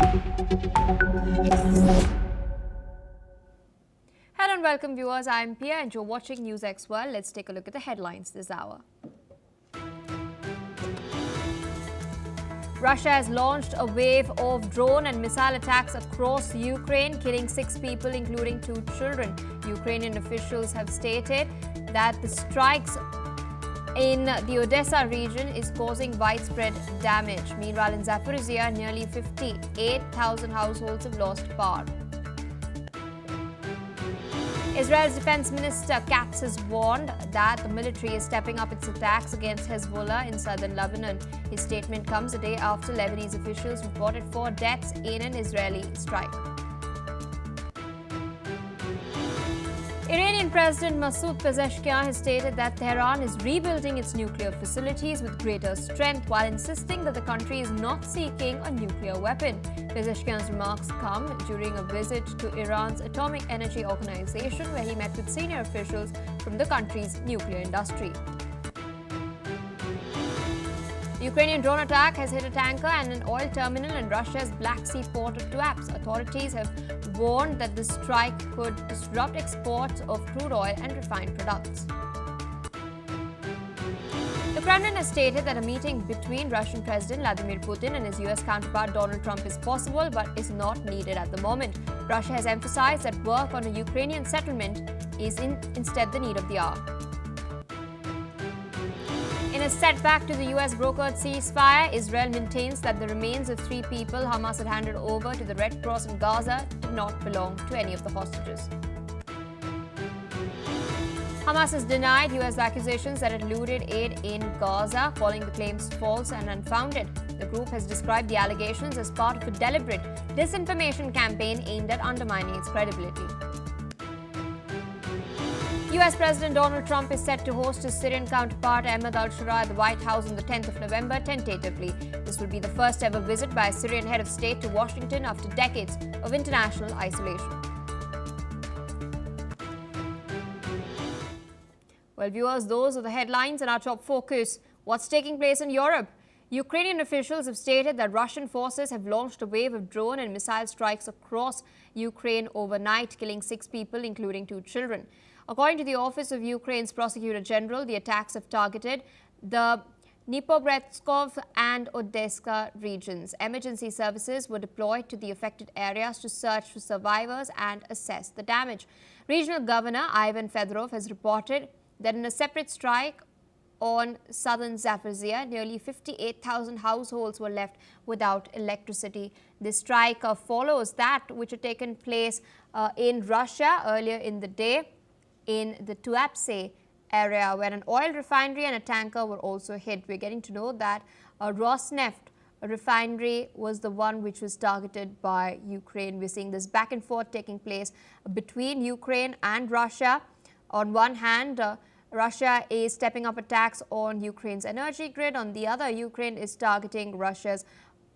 Hello and welcome viewers, I am Pia and you're watching NewsX World. Let's take a look at the headlines this hour. Russia has launched a wave of drone and missile attacks across Ukraine, killing 6 people, including 2 children. Ukrainian officials have stated that the strikes in the Odessa region is causing widespread damage. Meanwhile, in Zaporizhia, nearly 58,000 households have lost power. Israel's Defence Minister Katz has warned that the military is stepping up its attacks against Hezbollah in southern Lebanon. His statement comes a day after Lebanese officials reported 4 deaths in an Israeli strike. Iranian President Masoud Pezeshkian has stated that Tehran is rebuilding its nuclear facilities with greater strength while insisting that the country is not seeking a nuclear weapon. Pezeshkian's remarks come during a visit to Iran's Atomic Energy Organization, where he met with senior officials from the country's nuclear industry. The Ukrainian drone attack has hit a tanker and an oil terminal in Russia's Black Sea port of Tuapse. Authorities have warned that the strike could disrupt exports of crude oil and refined products. The Kremlin has stated that a meeting between Russian President Vladimir Putin and his US counterpart Donald Trump is possible but is not needed at the moment. Russia has emphasized that work on a Ukrainian settlement is instead the need of the hour. In a setback to the US-brokered ceasefire, Israel maintains that the remains of 3 people Hamas had handed over to the Red Cross in Gaza did not belong to any of the hostages. Hamas has denied US accusations that it looted aid in Gaza, calling the claims false and unfounded. The group has described the allegations as part of a deliberate disinformation campaign aimed at undermining its credibility. US President Donald Trump is set to host his Syrian counterpart Ahmed al-Shara at the White House on the 10th of November, tentatively. This will be the first ever visit by a Syrian head of state to Washington after decades of international isolation. Well, viewers, those are the headlines and our top focus. What's taking place in Europe? Ukrainian officials have stated that Russian forces have launched a wave of drone and missile strikes across Ukraine overnight, killing 6 people, including 2 children. According to the Office of Ukraine's Prosecutor General, the attacks have targeted the Dnipropetrovsk and Odessa regions. Emergency services were deployed to the affected areas to search for survivors and assess the damage. Regional Governor Ivan Fedorov has reported that in a separate strike on southern Zaporizhia, nearly 58,000 households were left without electricity. This strike follows that which had taken place in Russia earlier in the day in the Tuapse area, where an oil refinery and a tanker were also hit. We're getting to know that Rosneft refinery was the one which was targeted by Ukraine. We're seeing this back and forth taking place between Ukraine and Russia. On one hand, Russia is stepping up attacks on Ukraine's energy grid. On the other, Ukraine is targeting Russia's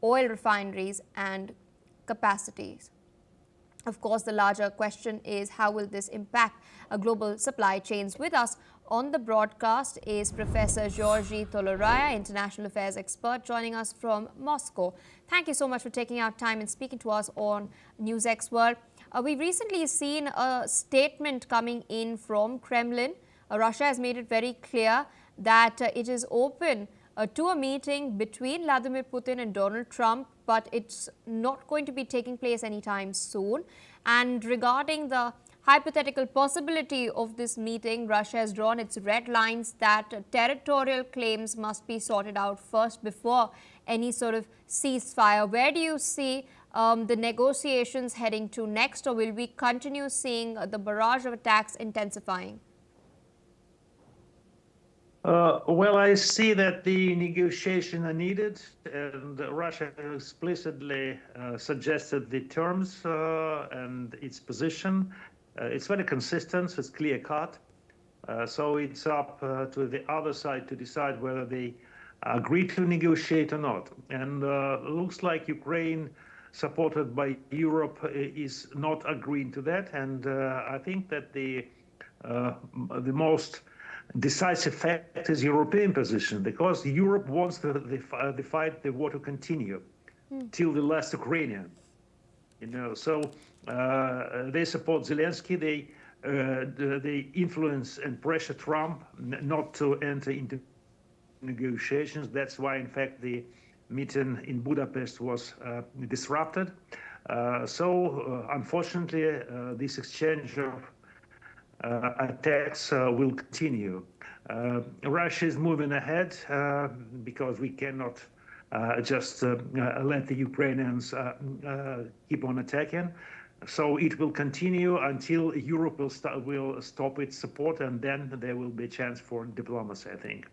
oil refineries and capacities. Of course, the larger question is how will this impact global supply chains? With us on the broadcast is Professor Georgi Toloraya, international affairs expert, joining us from Moscow. Thank you so much for taking out time and speaking to us on NewsX World. We've recently seen a statement coming in from Kremlin. Russia has made it very clear that it is open to a meeting between Vladimir Putin and Donald Trump, but it's not going to be taking place anytime soon. And regarding the hypothetical possibility of this meeting, Russia has drawn its red lines that territorial claims must be sorted out first before any sort of ceasefire. Where do you see the negotiations heading to next, or will we continue seeing the barrage of attacks intensifying? Well, I see that the negotiations are needed, and Russia explicitly suggested the terms and its position. It's very consistent, it's clear-cut. So it's up to the other side to decide whether they agree to negotiate or not. And looks like Ukraine, supported by Europe, is not agreeing to that. And I think that the most decisive fact is European position, because Europe wants the war to continue. till the last Ukrainian. So they support Zelensky. They influence and pressure Trump not to enter into negotiations. That's why, in fact, the meeting in Budapest was disrupted. Unfortunately, this exchange of attacks will continue. Russia is moving ahead because we cannot just let the Ukrainians keep on attacking. So it will continue until Europe will stop its support, and then there will be a chance for diplomacy, I think.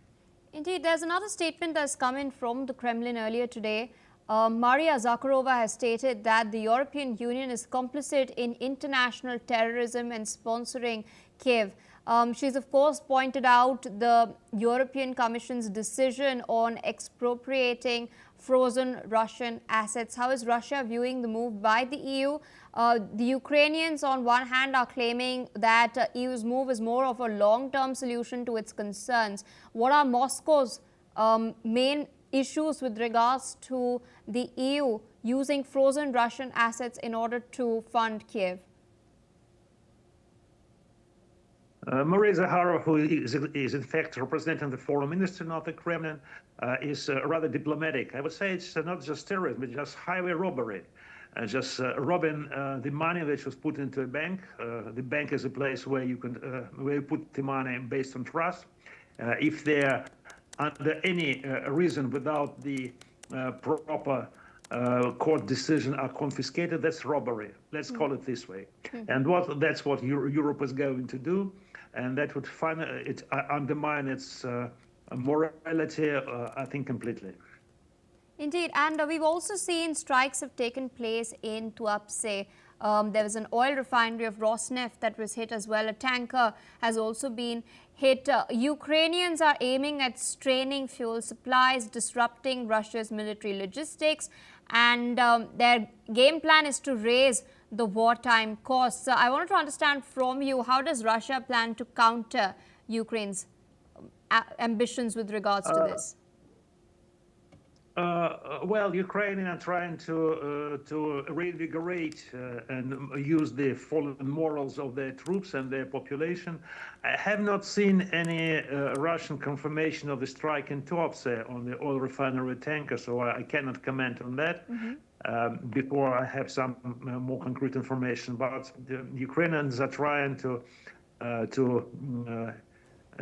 Indeed, there's another statement that's come in from the Kremlin earlier today. Maria Zakharova has stated that the European Union is complicit in international terrorism and sponsoring Kiev. She's, of course, pointed out the European Commission's decision on expropriating frozen Russian assets. How is Russia viewing the move by the EU? The Ukrainians, on one hand, are claiming that EU's move is more of a long-term solution to its concerns. What are Moscow's main issues with regards to the EU using frozen Russian assets in order to fund Kiev? Maria Zakharova, who is in fact representing the foreign minister, not the Kremlin, is rather diplomatic. I would say it's not just terrorism, it's just highway robbery. Just robbing the money which was put into a bank. The bank is a place where you can where you put the money based on trust. If they're under any reason without the proper court decision are confiscated, that's robbery. Let's call it this way. And that's what Europe is going to do, and that would undermine its morality, I think, completely. Indeed, and we've also seen strikes have taken place in Tuapse. There was an oil refinery of Rosneft that was hit as well. A tanker has also been hit. Ukrainians are aiming at straining fuel supplies, disrupting Russia's military logistics, and their game plan is to raise the wartime costs. So I wanted to understand from you, how does Russia plan to counter Ukraine's ambitions with regards to this? Well, Ukrainians are trying to reinvigorate and use the fallen morals of their troops and their population. I have not seen any Russian confirmation of the strike in Tuapse on the oil refinery tanker, so I cannot comment on that before I have some more concrete information. But the Ukrainians are trying to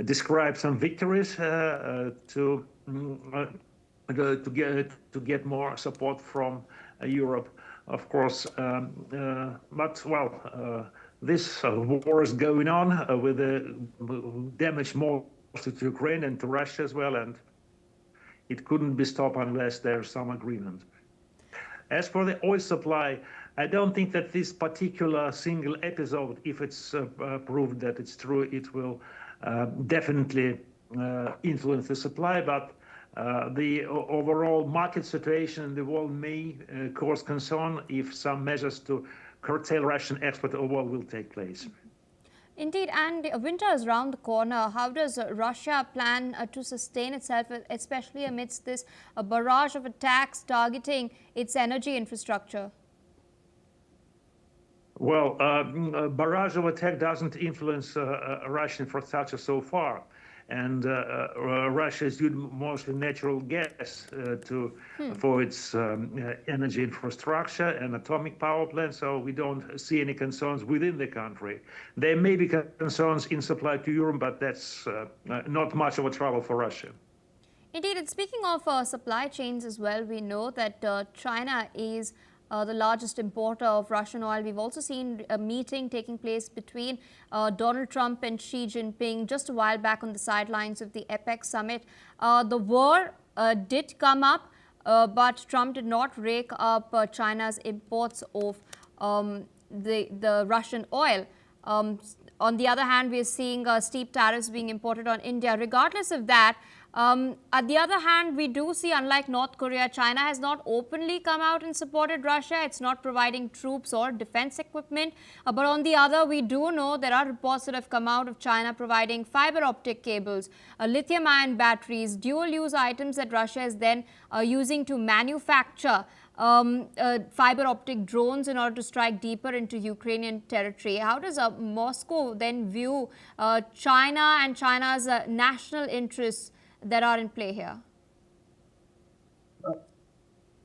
describe some victories to get more support from Europe, of course. But well, this war is going on with the damage mostly to Ukraine and to Russia as well, and it couldn't be stopped unless there's some agreement. As for the oil supply, I don't think that this particular single episode, if it's proved that it's true, it will definitely influence the supply, but the overall market situation in the world may cause concern if some measures to curtail Russian export of oil will take place. Indeed, and winter is around the corner. How does Russia plan to sustain itself, especially amidst this barrage of attacks targeting its energy infrastructure? Well, a barrage of attack doesn't influence Russian infrastructure so far. And Russia is using mostly natural gas for its energy infrastructure and atomic power plants, so we don't see any concerns within the country. There may be concerns in supply to Europe, but that's not much of a trouble for Russia. Indeed, and speaking of supply chains as well, we know that China is the largest importer of Russian oil. We've also seen a meeting taking place between Donald Trump and Xi Jinping just a while back on the sidelines of the APEC summit. The war did come up, but Trump did not rake up China's imports of the Russian oil. On the other hand, we are seeing steep tariffs being imported on India. Regardless of that, on the other hand, we do see, unlike North Korea, China has not openly come out and supported Russia. It's not providing troops or defense equipment. But on the other, we do know there are reports that have come out of China providing fiber optic cables, lithium-ion batteries, dual-use items that Russia is then using to manufacture fiber optic drones in order to strike deeper into Ukrainian territory. How does Moscow then view China and China's national interests that are in play here?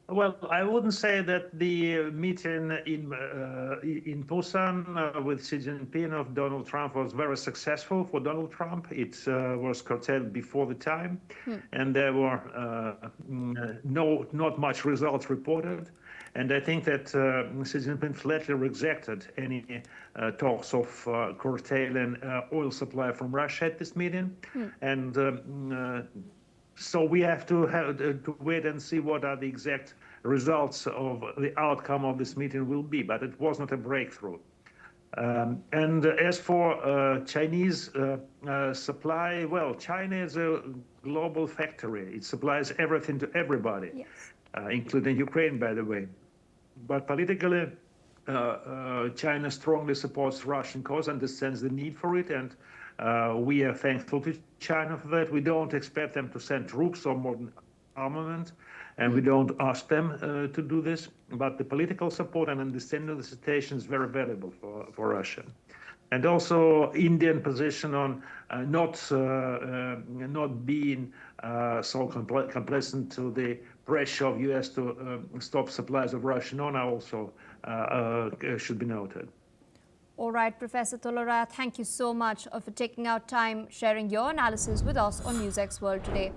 Well, I wouldn't say that the meeting in Busan with Xi Jinping of Donald Trump was very successful for Donald Trump. It was curtailed before the time, and there were not much results reported. And I think that Xi Jinping flatly rejected any talks of curtailing oil supply from Russia at this meeting, and. So we have to wait and see what are the exact results of the outcome of this meeting will be, but it was not a breakthrough. And as for Chinese supply, well, China is a global factory. It supplies everything to everybody, yes. Including Ukraine, by the way. But politically, China strongly supports Russian cause, understands the need for it, and we are thankful to China for that. We don't expect them to send troops or modern armament, and we don't ask them to do this. But the political support and understanding of the situation is very valuable for Russia. And also Indian position on not being so complacent to the pressure of U.S. to stop supplies of Russian oil also should be noted. All right, Professor Tolera, thank you so much for taking out time sharing your analysis with us on NewsX World today.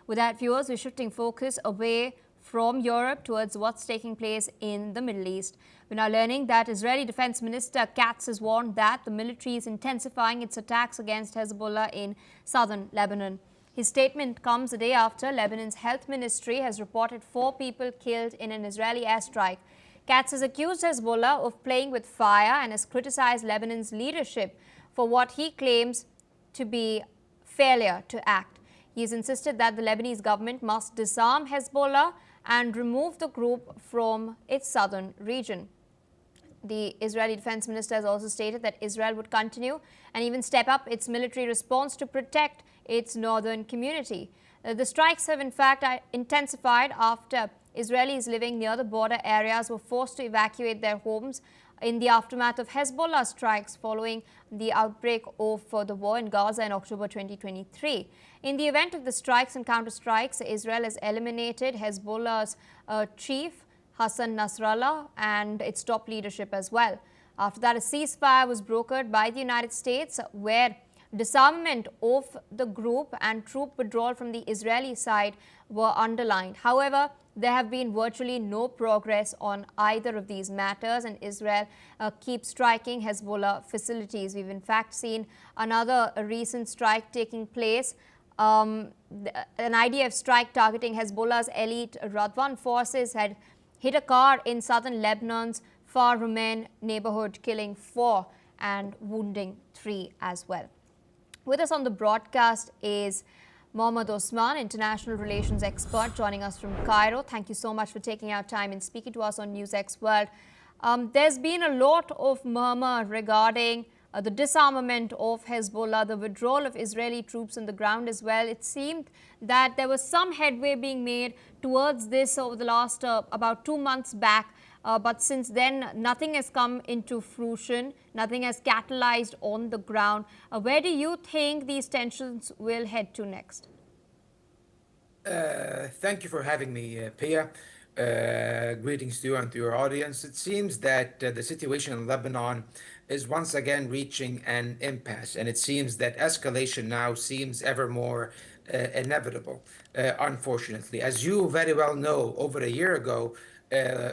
With that, viewers, we're shifting focus away from Europe towards what's taking place in the Middle East. We're now learning that Israeli Defence Minister Katz has warned that the military is intensifying its attacks against Hezbollah in southern Lebanon. His statement comes a day after Lebanon's health ministry has reported 4 people killed in an Israeli airstrike. Katz has accused Hezbollah of playing with fire and has criticized Lebanon's leadership for what he claims to be failure to act. He has insisted that the Lebanese government must disarm Hezbollah and remove the group from its southern region. The Israeli Defense Minister has also stated that Israel would continue and even step up its military response to protect its northern community. The strikes have in fact intensified after Israelis living near the border areas were forced to evacuate their homes in the aftermath of Hezbollah strikes following the outbreak of the war in Gaza in October 2023. In the event of the strikes and counter-strikes, Israel has eliminated Hezbollah's chief, Hassan Nasrallah, and its top leadership as well. After that, a ceasefire was brokered by the United States, where disarmament of the group and troop withdrawal from the Israeli side were underlined. However, there have been virtually no progress on either of these matters, and Israel keeps striking Hezbollah facilities. We've in fact seen another recent strike taking place, an IDF strike targeting Hezbollah's elite Radwan forces had hit a car in southern Lebanon's Far Rumain neighborhood, killing 4 and wounding 3 as well. With us on the broadcast is Mohammad Osman, international relations expert, joining us from Cairo. Thank you so much for taking out time and speaking to us on NewsX World. There's been a lot of murmur regarding the disarmament of Hezbollah, the withdrawal of Israeli troops on the ground as well. It seemed that there was some headway being made towards this over the last about 2 months back. But since then, nothing has come into fruition, nothing has catalyzed on the ground. Where do you think these tensions will head to next? Thank you for having me, Pia. Greetings to you and to your audience. It seems that the situation in Lebanon is once again reaching an impasse, and it seems that escalation now seems ever more inevitable, unfortunately. As you very well know, over a year ago,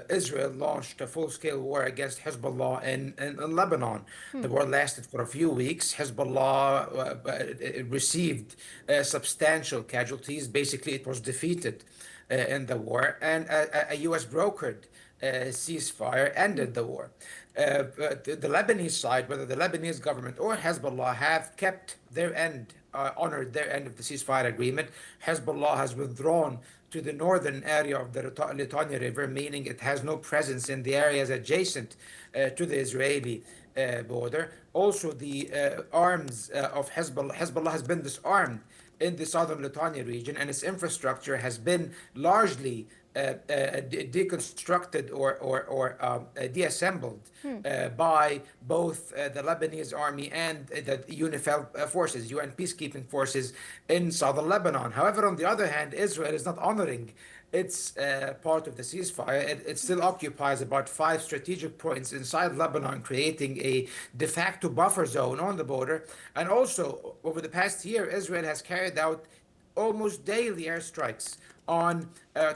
Israel launched a full-scale war against Hezbollah in Lebanon. The war lasted for a few weeks. Hezbollah received substantial casualties. Basically, it was defeated in the war, and a U.S. brokered ceasefire ended the war. The Lebanese side, whether the Lebanese government or Hezbollah, have kept their end, honored their end of the ceasefire agreement. Hezbollah has withdrawn to the northern area of the Litani River, meaning it has no presence in the areas adjacent to the Israeli border. Also, the arms of Hezbollah has been disarmed in the southern Litani region, and its infrastructure has been largely deconstructed or deassembled by both the Lebanese army and the UNIFIL forces, UN peacekeeping forces in southern Lebanon. However, on the other hand, Israel is not honoring its part of the ceasefire. It still occupies about 5 strategic points inside Lebanon, creating a de facto buffer zone on the border. And also, over the past year, Israel has carried out almost daily airstrikes on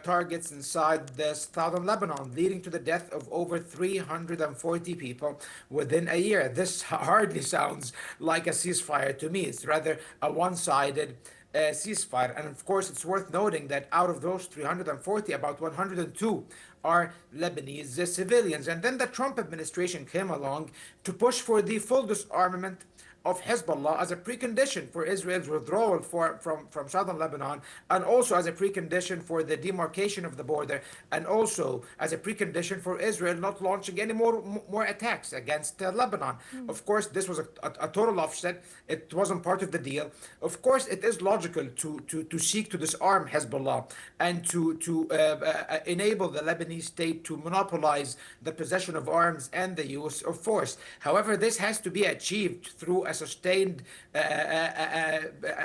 targets inside the southern Lebanon, leading to the death of over 340 people within a year. This hardly sounds like a ceasefire to me. It's rather a one-sided ceasefire. And of course, it's worth noting that out of those 340, about 102 are Lebanese civilians. And then the Trump administration came along to push for the full disarmament of Hezbollah as a precondition for Israel's withdrawal from southern Lebanon, and also as a precondition for the demarcation of the border, and also as a precondition for Israel not launching any more attacks against Lebanon. Of course, this was a total offset. It wasn't part of the deal. Of course, it is logical to seek to disarm Hezbollah and to enable the Lebanese state to monopolize the possession of arms and the use of force. However, this has to be achieved through a sustained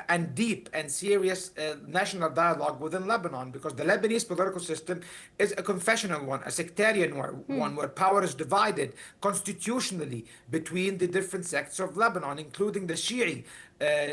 and deep and serious national dialogue within Lebanon, because the Lebanese political system is a confessional one, a sectarian one, where power is divided constitutionally between the different sects of Lebanon, including the Shi'i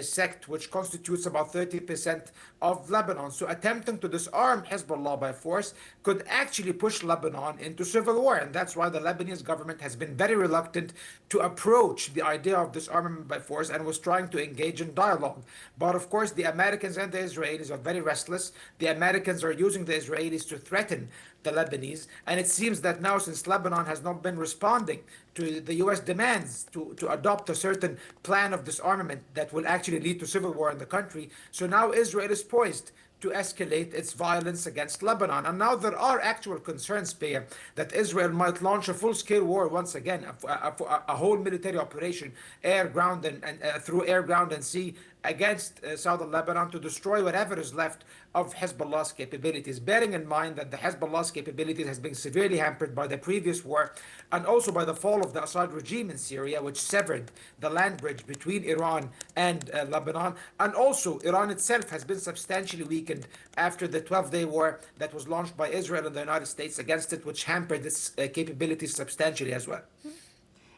sect, which constitutes about 30% of Lebanon. So attempting to disarm Hezbollah by force could actually push Lebanon into civil war. And that's why the Lebanese government has been very reluctant to approach the idea of disarmament by force and was trying to engage in dialogue. But of course, the Americans and the Israelis are very restless. The Americans are using the Israelis to threaten the Lebanese. And it seems that now, since Lebanon has not been responding to the U.S. demands to adopt a certain plan of disarmament that will actually lead to civil war in the country, so now Israel is poised to escalate its violence against Lebanon. And now there are actual concerns, Pia, that Israel might launch a full-scale war once again, a whole military operation, air, ground, and through air, ground, and sea, against southern Lebanon to destroy whatever is left of Hezbollah's capabilities, bearing in mind that the Hezbollah's capabilities has been severely hampered by the previous war and also by the fall of the Assad regime in Syria, which severed the land bridge between Iran and Lebanon. And also, Iran itself has been substantially weakened after the 12-day war that was launched by Israel and the United States against it, which hampered its capabilities substantially as well.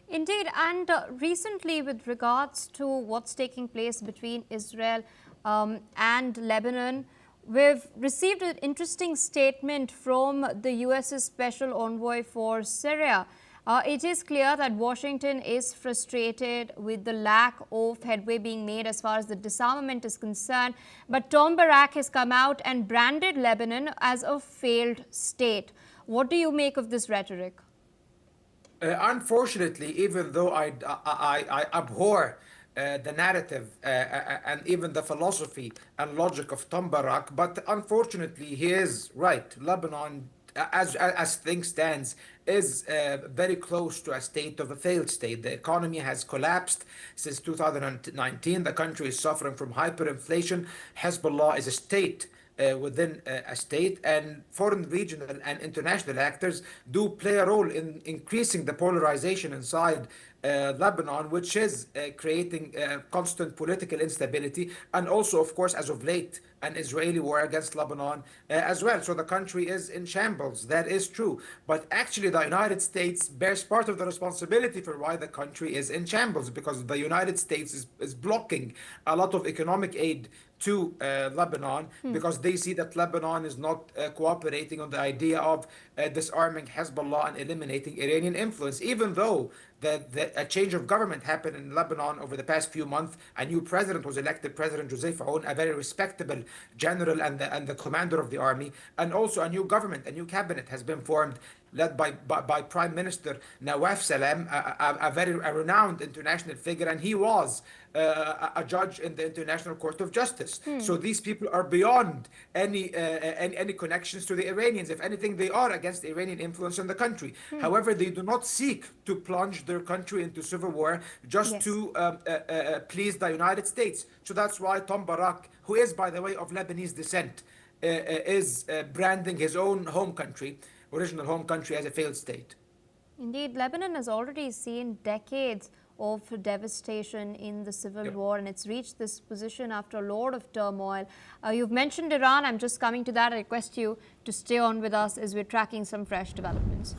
Indeed, and recently, with regards to what's taking place between Israel and Lebanon, we've received an interesting statement from the US's Special Envoy for Syria. It is clear that Washington is frustrated with the lack of headway being made as far as the disarmament is concerned. But Tom Barak has come out and branded Lebanon as a failed state. What do you make of this rhetoric? Unfortunately, even though I abhor the narrative and even the philosophy and logic of Tom Barak, but unfortunately he is right. Lebanon, as things stands, is very close to a state of a failed state. The economy has collapsed since 2019. The country is suffering from hyperinflation. Hezbollah is a state within a state, and foreign regional and international actors do play a role in increasing the polarization inside Lebanon, which is creating constant political instability, and also, of course, as of late, an Israeli war against Lebanon as well. So the country is in shambles. That is true. But actually, the United States bears part of the responsibility for why the country is in shambles, because the United States is blocking a lot of economic aid to Lebanon because they see that Lebanon is not cooperating on the idea of disarming Hezbollah and eliminating Iranian influence, even though a change of government happened in Lebanon over the past few months. A new president was elected, President Joseph Aoun, a very respectable general and the commander of the army, and also a new government, a new cabinet has been formed, led by Prime Minister Nawaf Salam, a very renowned international figure, and he was a judge in the International Court of Justice. So these people are beyond any connections to the Iranians. If anything, they are against Iranian influence in the country. However, they do not seek to plunge their country into civil war just to please the United States. So that's why Tom Barak, who is, by the way, of Lebanese descent, is branding his own home country, original home country, as a failed state. Indeed, Lebanon has already seen decades of devastation in the civil war, and it's reached this position after a lot of turmoil. You've mentioned Iran. I'm just coming to that. I request you to stay on with us as we're tracking some fresh developments.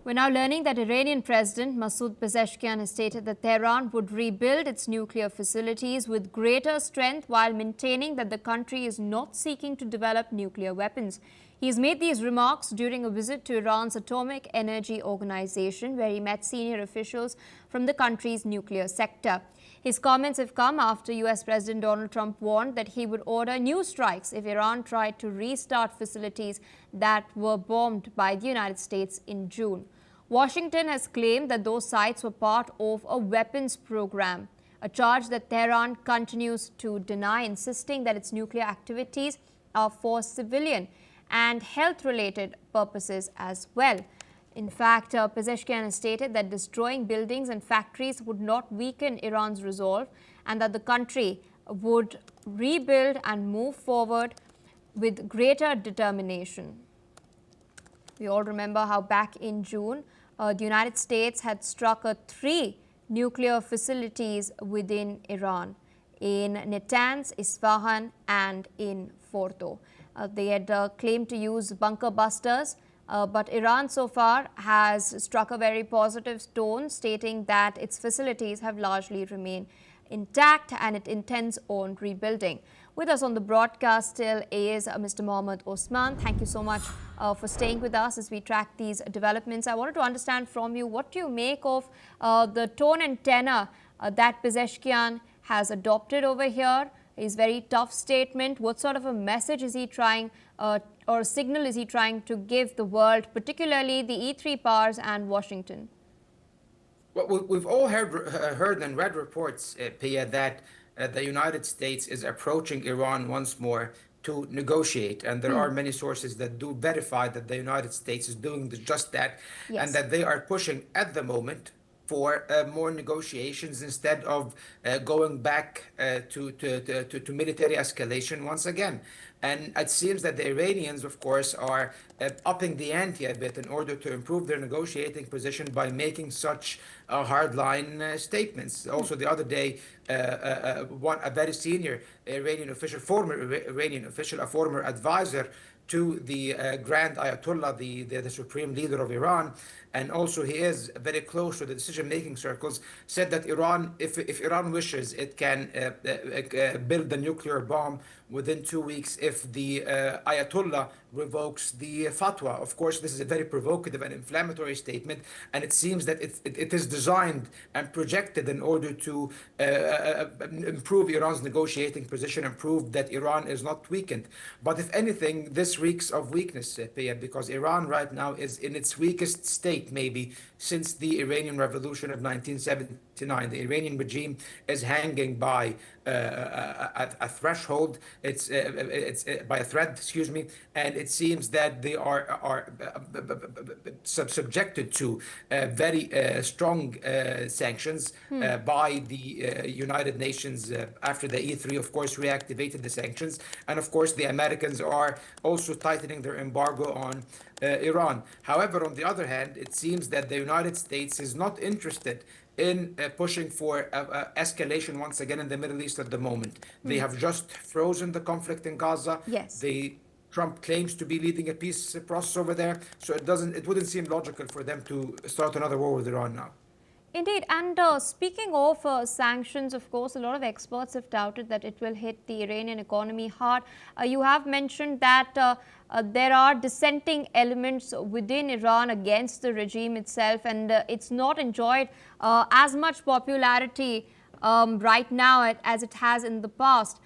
We're now learning that Iranian President Masoud Pezeshkian has stated that Tehran would rebuild its nuclear facilities with greater strength while maintaining that the country is not seeking to develop nuclear weapons. He has made these remarks during a visit to Iran's Atomic Energy Organization, where he met senior officials from the country's nuclear sector. His comments have come after US President Donald Trump warned that he would order new strikes if Iran tried to restart facilities that were bombed by the United States in June. Washington has claimed that those sites were part of a weapons program, a charge that Tehran continues to deny, insisting that its nuclear activities are for civilian and health-related purposes as well. In fact, Pezeshkian has stated that destroying buildings and factories would not weaken Iran's resolve and that the country would rebuild and move forward with greater determination. We all remember how back in June, the United States had struck 3 nuclear facilities within Iran, in Natanz, Isfahan and in Fordo. They had claimed to use bunker busters, but Iran so far has struck a very positive tone, stating that its facilities have largely remained intact and it intends on rebuilding. With us on the broadcast still is Mr. Mohammad Osman. Thank you so much for staying with us as we track these developments. I wanted to understand from you, what do you make of the tone and tenor that Pezeshkian has adopted over here? His very tough statement. What sort of a message is he trying or signal is he trying to give the world, particularly the E3 powers and Washington? Well, we've all heard and read reports, Pia, that the United States is approaching Iran once more to negotiate. And there are many sources that do verify that the United States is doing just that, and that they are pushing at the moment for more negotiations instead of going back to military escalation once again. And it seems that the Iranians, of course, are upping the ante a bit in order to improve their negotiating position by making such hardline statements. Also, the other day, a very senior Iranian official, former Iranian official, a former advisor to the Grand Ayatollah, the supreme leader of Iran, and also he is very close to the decision-making circles, said that Iran, if Iran wishes, it can build the nuclear bomb within 2 weeks if the Ayatollah revokes the fatwa. Of course, this is a very provocative and inflammatory statement, and it seems that it is designed and projected in order to improve Iran's negotiating position and prove that Iran is not weakened. But if anything, this reeks of weakness, Pia, because Iran right now is in its weakest state maybe since the Iranian Revolution of 1979. The Iranian regime is hanging by a threshold. It's by a thread, excuse me, and it seems that they are subjected to very strong sanctions by the United Nations after the E3, of course, reactivated the sanctions, and of course the Americans are also tightening their embargo on Iran. However, on the other hand, it seems that the United States is not interested in pushing for escalation once again in the Middle East at the moment. They have just frozen the conflict in Gaza. Yes. Trump claims to be leading a peace process over there, so it wouldn't seem logical for them to start another war with Iran now. Indeed, and speaking of sanctions, of course, a lot of experts have doubted that it will hit the Iranian economy hard. You have mentioned that there are dissenting elements within Iran against the regime itself, and it's not enjoyed as much popularity right now as it has in the past.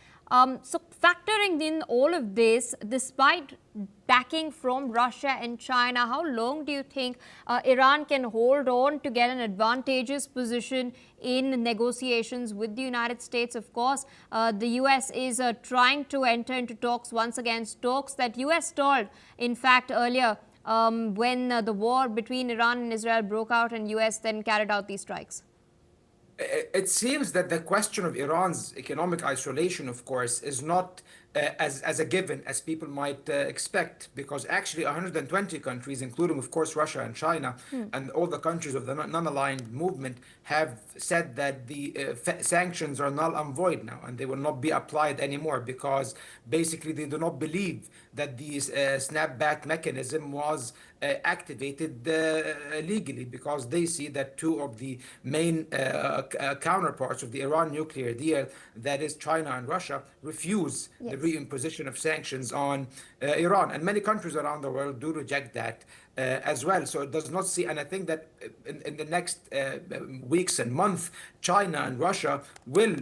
So factoring in all of this, despite backing from Russia and China, how long do you think Iran can hold on to get an advantageous position in negotiations with the United States? Of course, the US is trying to enter into talks once again, talks that US stalled, in fact, earlier when the war between Iran and Israel broke out and US then carried out these strikes. It seems that the question of Iran's economic isolation, of course, is not as a given, as people might expect, because actually 120 countries, including, of course, Russia and China, and all the countries of the non-aligned movement, have said that the sanctions are null and void now, and they will not be applied anymore, because basically they do not believe that the snapback mechanism was activated legally, because they see that two of the main counterparts of the Iran nuclear deal, that is China and Russia, refuse the reimposition of sanctions on Iran. And many countries around the world do reject that as well. So it does not see, and I think that in the next weeks and months, China and Russia will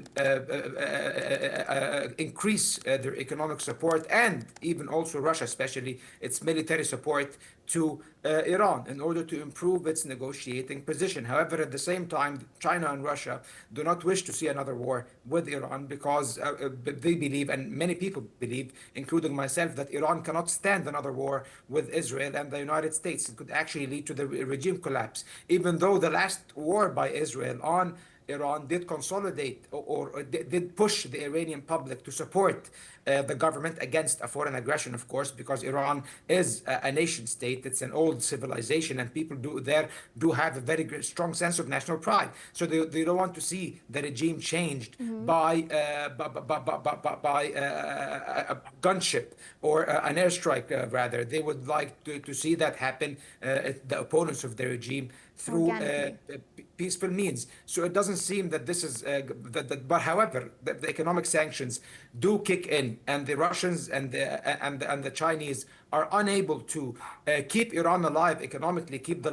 increase their economic support, and even also Russia, especially its military support to Iran, in order to improve its negotiating position. However, at the same time, China and Russia do not wish to see another war with Iran, because they believe, and many people believe, including myself, that Iran cannot stand another war with Israel and the United States. It could actually lead to the regime collapse, even though the last war by Israel on Iran did consolidate or did push the Iranian public to support the government against a foreign aggression, of course, because Iran is a nation state. It's an old civilization, and people do have a very strong sense of national pride. So they don't want to see the regime changed by a gunship or an airstrike, rather. They would like to see that happen, the opponents of the regime, through peaceful means. So it doesn't seem that this is, but however, the economic sanctions do kick in, and the Russians and the Chinese are unable to keep Iran alive economically, keep the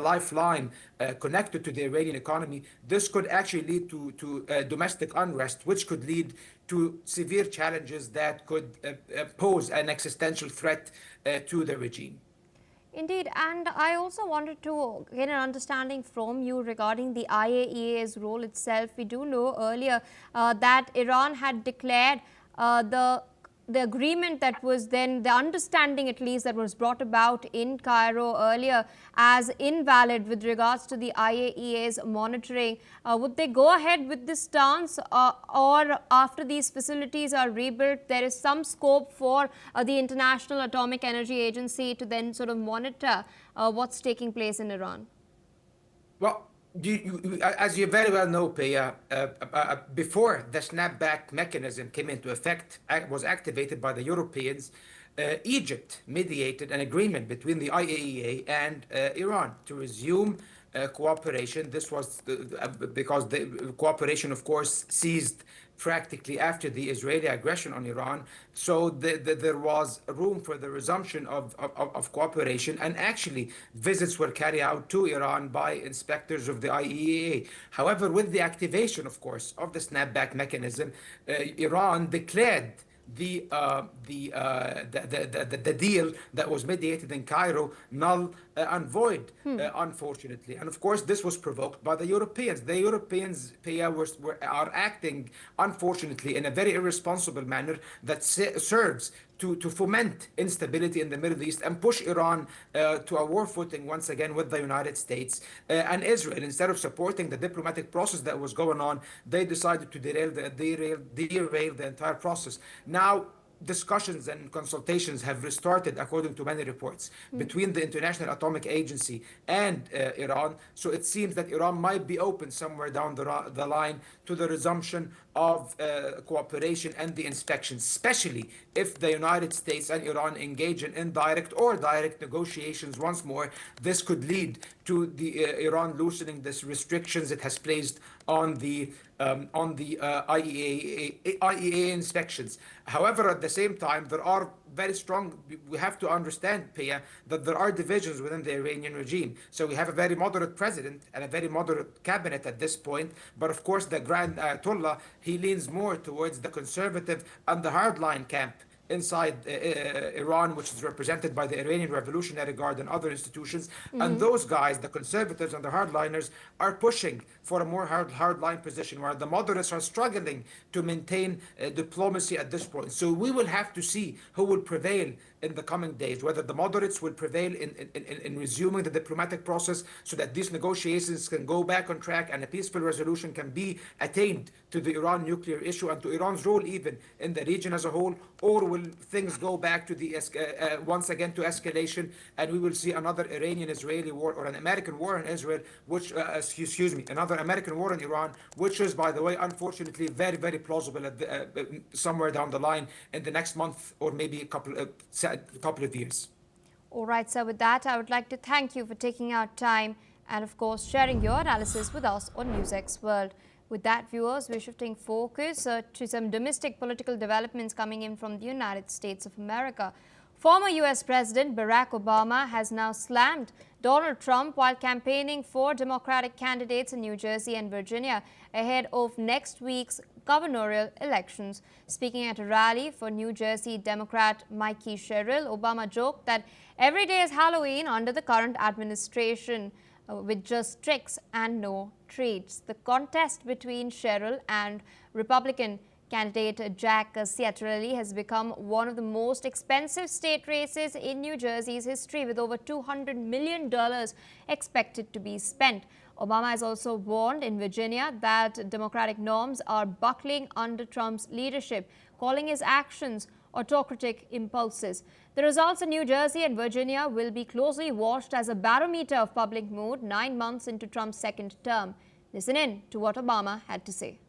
lifeline connected to the Iranian economy. This could actually lead to domestic unrest, which could lead to severe challenges that could pose an existential threat to the regime. Indeed, and I also wanted to get an understanding from you regarding the IAEA's role itself. We do know earlier that Iran had declared the agreement that was then, the understanding at least that was brought about in Cairo earlier, as invalid with regards to the IAEA's monitoring. Would they go ahead with this stance, or after these facilities are rebuilt, there is some scope for the International Atomic Energy Agency to then sort of monitor what's taking place in Iran? Well, as you very well know, Pia, before the snapback mechanism came into effect, was activated by the Europeans, Egypt mediated an agreement between the IAEA and Iran to resume cooperation. This was because the cooperation, of course, ceased practically after the Israeli aggression on Iran. So there was room for the resumption of cooperation, and actually visits were carried out to Iran by inspectors of the IAEA. However, with the activation, of course, of the snapback mechanism, Iran declared the deal that was mediated in Cairo null and void, unfortunately. And of course, this was provoked by the Europeans. The Europeans, Pia, are acting, unfortunately, in a very irresponsible manner that serves to foment instability in the Middle East and push Iran to a war footing once again with the United States and Israel. Instead of supporting the diplomatic process that was going on, they decided to derail the entire process. Now, discussions and consultations have restarted, according to many reports, between the International Atomic Agency and Iran. So it seems that Iran might be open somewhere down the line to the resumption of cooperation and the inspections, especially if the United States and Iran engage in indirect or direct negotiations once more. This could lead to the Iran loosening the restrictions it has placed on the IAEA inspections. However, at the same time, there are very strong, we have to understand, Pia, that there are divisions within the Iranian regime. So we have a very moderate president and a very moderate cabinet at this point. But of course, the Grand Ayatollah, he leans more towards the conservative and the hardline camp inside Iran, which is represented by the Iranian Revolutionary Guard and other institutions. And those guys, the conservatives and the hardliners, are pushing for a more hardline position, where the moderates are struggling to maintain diplomacy at this point. So we will have to see who will prevail in the coming days, whether the moderates will prevail in resuming the diplomatic process so that these negotiations can go back on track and a peaceful resolution can be attained to the Iran nuclear issue and to Iran's role even in the region as a whole, or will things go back to the once again to escalation, and we will see another Iranian-Israeli war or an American war in Israel, which another American war in Iran, which is, by the way, unfortunately very, very plausible at somewhere down the line in the next month or maybe a couple of years. All right, sir. With that, I would like to thank you for taking out time and, of course, sharing your analysis with us on NewsX World. With that, viewers, we're shifting focus to some domestic political developments coming in from the United States of America. Former U.S. President Barack Obama has now slammed Donald Trump while campaigning for Democratic candidates in New Jersey and Virginia ahead of next week's gubernatorial elections. Speaking at a rally for New Jersey Democrat Mikey Sherrill, Obama joked that every day is Halloween under the current administration, with just tricks and no treats. The contest between Sherrill and Republican candidate Jack Ciattarelli has become one of the most expensive state races in New Jersey's history, with over $200 million expected to be spent. Obama has also warned in Virginia that Democratic norms are buckling under Trump's leadership, calling his actions autocratic impulses. The results in New Jersey and Virginia will be closely watched as a barometer of public mood 9 months into Trump's second term. Listen in to what Obama had to say.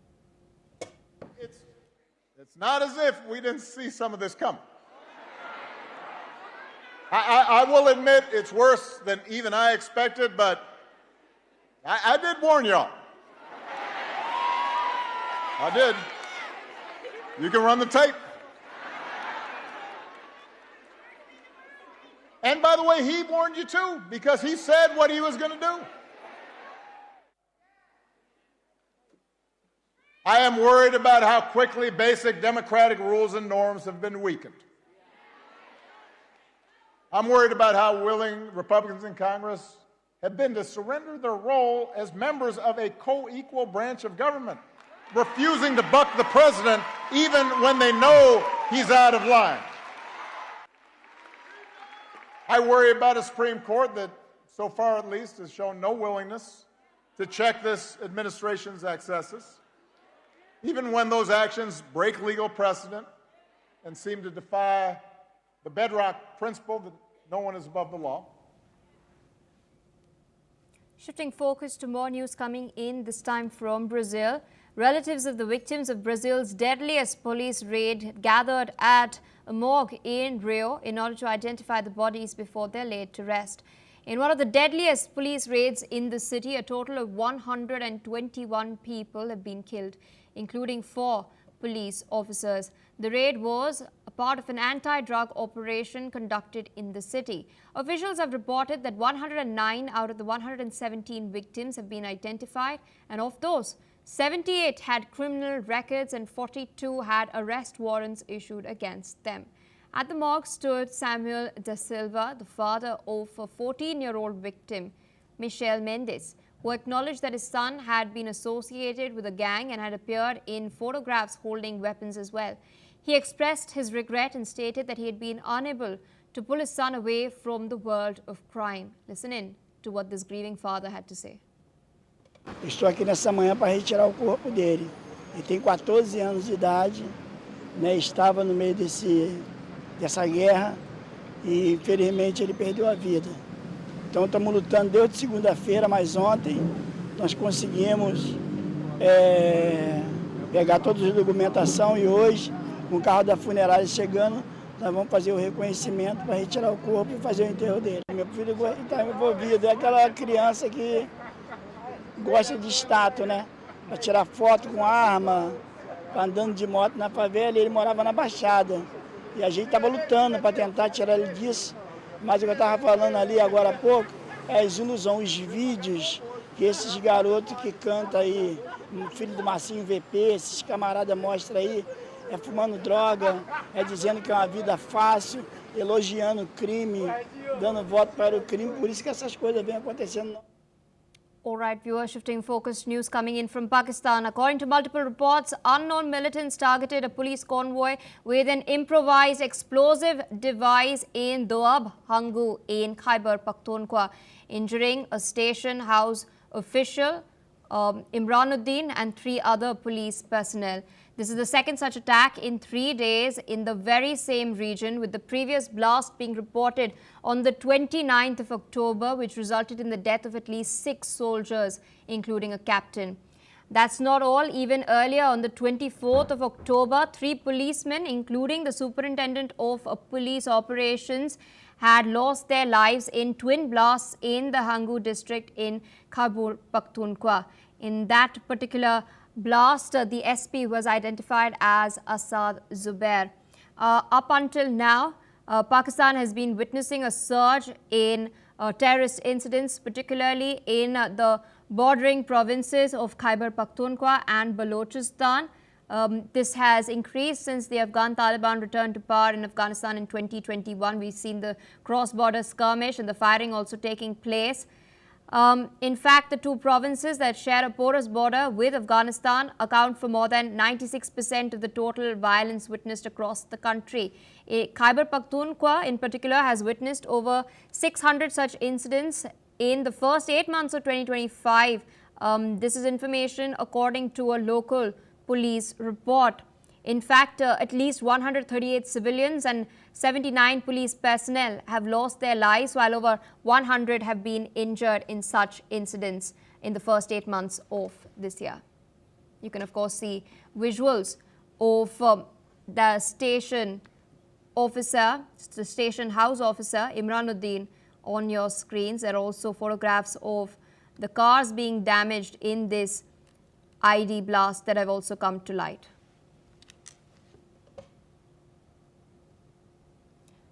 It's not as if we didn't see some of this coming. I will admit it's worse than even I expected, but I did warn y'all. I did. You can run the tape. And by the way, he warned you too, because he said what he was going to do. I am worried about how quickly basic democratic rules and norms have been weakened. I'm worried about how willing Republicans in Congress have been to surrender their role as members of a co-equal branch of government, refusing to buck the president even when they know he's out of line. I worry about a Supreme Court that, so far at least, has shown no willingness to check this administration's excesses, even when those actions break legal precedent and seem to defy the bedrock principle that no one is above the law. Shifting focus to more news coming in, this time from Brazil. Relatives of the victims of Brazil's deadliest police raid gathered at a morgue in Rio in order to identify the bodies before they're laid to rest. In one of the deadliest police raids in the city, a total of 121 people have been killed, including 4 police officers. The raid was a part of an anti-drug operation conducted in the city. Officials have reported that 109 out of the 117 victims have been identified, and of those, 78 had criminal records and 42 had arrest warrants issued against them. At the morgue stood Samuel da Silva, the father of a 14-year-old victim, Michel Mendes, who acknowledged that his son had been associated with a gang and had appeared in photographs holding weapons as well. He expressed his regret and stated that he had been unable to pull his son away from the world of crime. Listen in to what this grieving father had to say. Estou aqui nessa manhã para retirar o corpo dele. Ele tem 14 anos de idade, né? Estava no meio dessa guerra e infelizmente ele perdeu a vida. Então estamos lutando desde segunda-feira, mas ontem nós conseguimos pegar toda a documentação e hoje, com o carro da funerária chegando, nós vamos fazer o reconhecimento para retirar o corpo e fazer o enterro dele. Meu filho está envolvido, é aquela criança que gosta de status, né? Para tirar foto com arma, andando de moto na favela, e ele morava na Baixada. E a gente estava lutando para tentar tirar ele disso. Mas o que eu estava falando ali agora há pouco é as ilusões, os vídeos que esses garotos que cantam aí, filho do Marcinho VP, esses camaradas mostram aí, fumando droga, dizendo que é uma vida fácil, elogiando o crime, dando voto para o crime, por isso que essas coisas vêm acontecendo. All right, viewers, shifting focus, news coming in from Pakistan. According to multiple reports, unknown militants targeted a police convoy with an improvised explosive device in Doab, Hangu in Khyber Pakhtunkhwa, injuring a station house official, Imranuddin, and 3 other police personnel. This is the second such attack in 3 days in the very same region, with the previous blast being reported on the 29th of October, which resulted in the death of at least 6 soldiers, including a captain. That's not all. Even earlier, on the 24th of October, 3 policemen, including the superintendent of police operations, had lost their lives in twin blasts in the Hangu district in Khyber Pakhtunkhwa. In that particular blast, the SP was identified as Asad Zubair. Up until now, Pakistan has been witnessing a surge in terrorist incidents, particularly in the bordering provinces of Khyber Pakhtunkhwa and Balochistan. This has increased since the Afghan Taliban returned to power in Afghanistan in 2021. We've seen the cross-border skirmish and the firing also taking place. In fact, the 2 provinces that share a porous border with Afghanistan account for more than 96% of the total violence witnessed across the country. Khyber Pakhtunkhwa in particular has witnessed over 600 such incidents in the first 8 months of 2025. This is information according to a local police report. In fact, at least 138 civilians and 79 police personnel have lost their lives, while over 100 have been injured in such incidents in the first 8 months of this year. You can, of course, see visuals of the station officer, the station house officer, Imranuddin, on your screens. There are also photographs of the cars being damaged in this ID blast that have also come to light.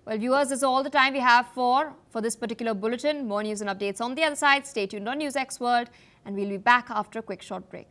Well, viewers, this is all the time we have for this particular bulletin. More news and updates on the other side. Stay tuned on NewsX World, and we'll be back after a quick short break.